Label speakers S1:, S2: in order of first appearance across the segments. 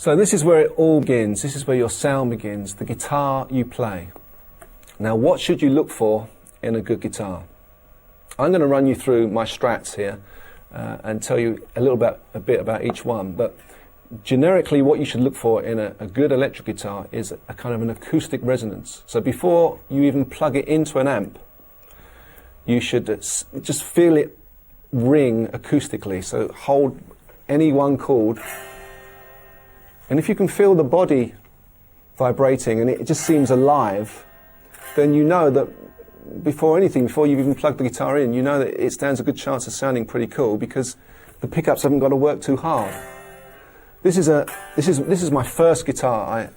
S1: So this is where it all begins. This is where your sound begins, the guitar you play. Now, what should you look for in a good guitar? I'm going to run you through my Strats here and tell you a bit about each one. But generically, what you should look for in a good electric guitar is a kind of an acoustic resonance. So before you even plug it into an amp, you should just feel it ring acoustically. So hold any one chord, and if you can feel the body vibrating and it just seems alive, then you know that before you've even plugged the guitar in, you know that it stands a good chance of sounding pretty cool because the pickups haven't got to work too hard. This is my first guitar.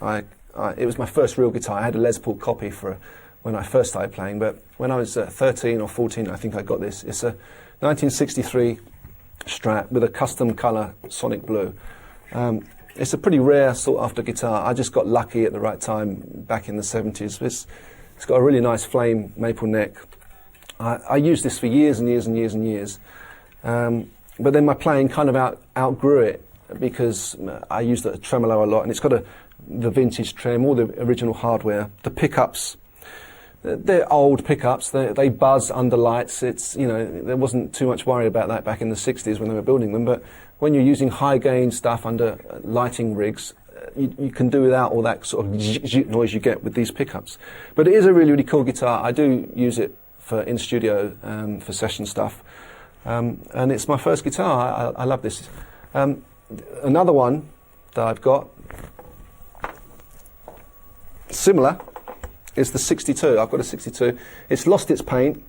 S1: It was my first real guitar. I had a Les Paul copy for when I first started playing, but when I was 13 or 14, I think I got this. It's a 1963 Strat with a custom colour sonic blue. It's a pretty rare sought after guitar. I just got lucky at the right time back in the 70s. It's got a really nice flame maple neck. I used this for years and years and years and years. But then my playing kind of outgrew it because I used a tremolo a lot, and it's got the vintage trim, all the original hardware. The pickups, they're old pickups. They buzz under lights. There wasn't too much worry about that back in the 60s when they were building them. But when you're using high gain stuff under lighting rigs, you can do without all that sort of noise you get with these pickups. But it is a really, really cool guitar. I do use it for in studio for session stuff. And it's my first guitar. I love this. Another one that I've got, similar, is the 62. I've got a 62. It's lost its paint.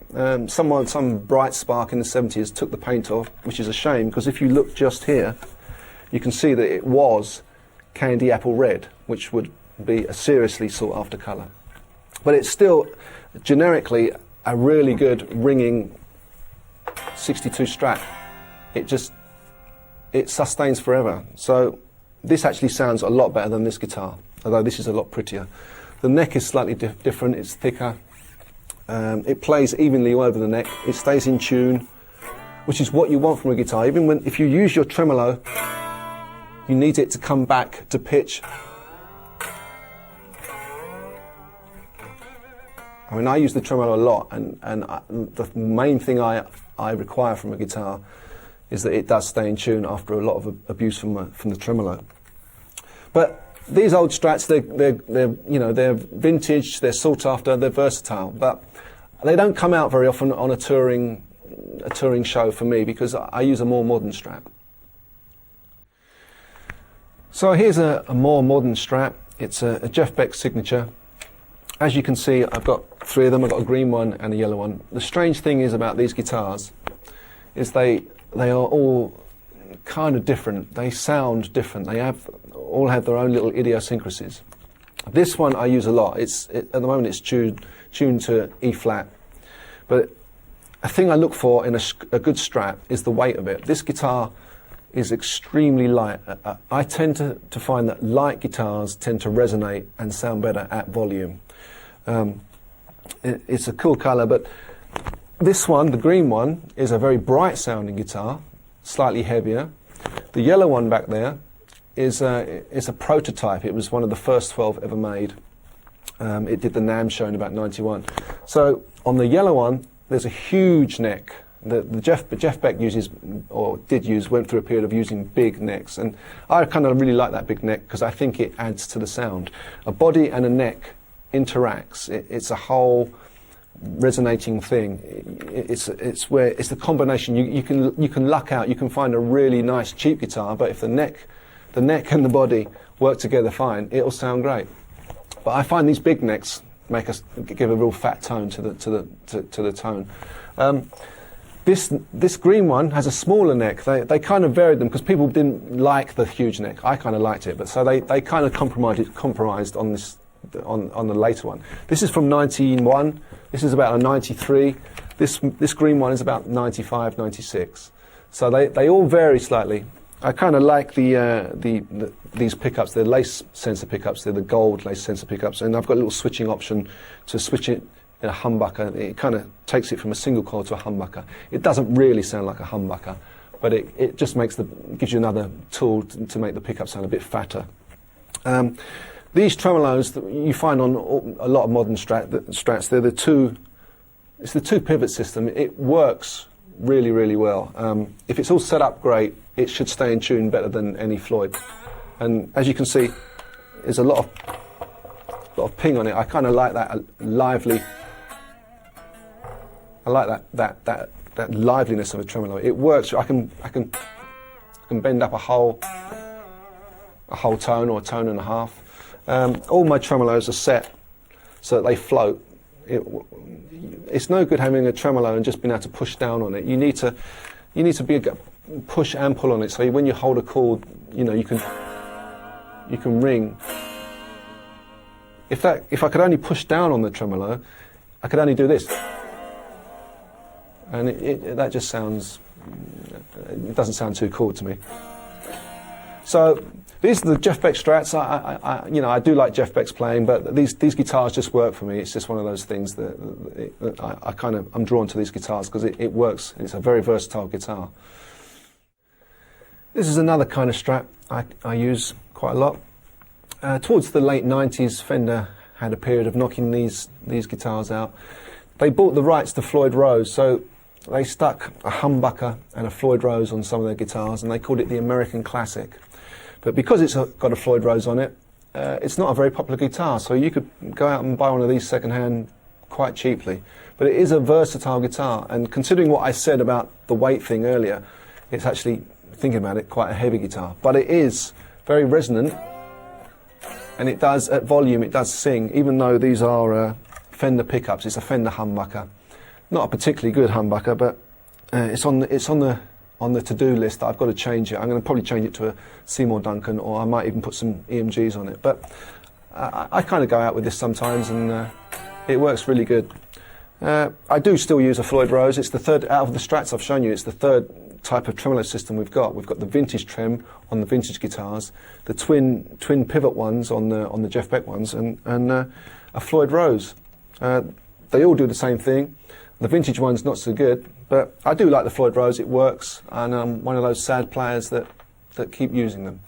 S1: Some bright spark in the 70s took the paint off, which is a shame, because if you look just here, you can see that it was candy apple red, which would be a seriously sought after colour. But it's still generically a really good ringing 62 Strat. It sustains forever. So this actually sounds a lot better than this guitar, although this is a lot prettier. The neck is slightly different, it's thicker. It plays evenly all over the neck. It stays in tune, which is what you want from a guitar. Even if you use your tremolo, you need it to come back to pitch. I mean, I use the tremolo a lot, and the main thing I require from a guitar is that it does stay in tune after a lot of abuse from the tremolo. But these old Strats, they're vintage, they're sought after, they're versatile, but they don't come out very often on a touring show for me because I use a more modern Strat. So here's a more modern Strat. It's a Jeff Beck signature. As you can see, I've got three of them. I've got a green one and a yellow one. The strange thing is about these guitars is they are all kind of different. They sound different. They all have their own little idiosyncrasies. This one I use a lot. At the moment it's tuned to E flat. But a thing I look for in a good Strat is the weight of it. This guitar is extremely light. I tend to find that light guitars tend to resonate and sound better at volume. It's a cool colour, but this one, the green one, is a very bright sounding guitar, slightly heavier. The yellow one back there is a prototype. It was one of the first 12 ever made. It did the NAMM show in about 91. So on the yellow one, there's a huge neck. The Jeff Beck went through a period of using big necks, and I kind of really like that big neck because I think it adds to the sound. A body and a neck interacts. It's a whole resonating thing. It's the combination. You can luck out. You can find a really nice cheap guitar, but if the neck and the body work together fine, it'll sound great. But I find these big necks give a real fat tone to the tone. This green one has a smaller neck. They kind of varied them because people didn't like the huge neck. I kind of liked it, but so they kind of compromised on this on the later one. This is from 91. This is about a 93. This green one is about 95, 96. So they all vary slightly. I kind of like these pickups. They're lace sensor pickups. They're the gold lace sensor pickups, and I've got a little switching option to switch it in a humbucker. It kind of takes it from a single coil to a humbucker. It doesn't really sound like a humbucker, but it just gives you another tool to make the pickup sound a bit fatter. These tremolos that you find on a lot of modern Strats, they're it's the two pivot system. It works really, really well. If it's all set up great, it should stay in tune better than any Floyd. And as you can see, there's a lot of ping on it. I kind of like that lively. I like that liveliness of a tremolo. It works. I can bend up a whole tone or a tone and a half. All my tremolos are set so that they float. It's no good having a tremolo and just being able to push down on it. You need to push and pull on it. So when you hold a chord, you know, you can ring. If I could only push down on the tremolo, I could only do this, and that just sounds. It doesn't sound too cool to me. So these are the Jeff Beck Strats. I do like Jeff Beck's playing, but these guitars just work for me. It's just one of those things that I'm drawn to these guitars because it works. It's a very versatile guitar. This is another kind of Strat I use quite a lot. Towards the late 90s, Fender had a period of knocking these guitars out. They bought the rights to Floyd Rose, so they stuck a humbucker and a Floyd Rose on some of their guitars, and they called it the American Classic. But because it's got a Floyd Rose on it, it's not a very popular guitar, so you could go out and buy one of these second-hand quite cheaply. But it is a versatile guitar, and considering what I said about the weight thing earlier, it's actually, thinking about it, quite a heavy guitar. But it is very resonant, and it does, at volume, it does sing, even though these are Fender pickups. It's a Fender humbucker. Not a particularly good humbucker, but it's on the to-do list that I've got to change it. I'm going to probably change it to a Seymour Duncan, or I might even put some EMGs on it. But I kind of go out with this sometimes, and it works really good. I do still use a Floyd Rose. It's the third, out of the Strats I've shown you, it's the third type of tremolo system we've got. We've got the vintage trem on the vintage guitars, the twin pivot ones on the Jeff Beck ones, and a Floyd Rose. They all do the same thing. The vintage one's not so good, but I do like the Floyd Rose. It works, and I'm one of those sad players that keep using them.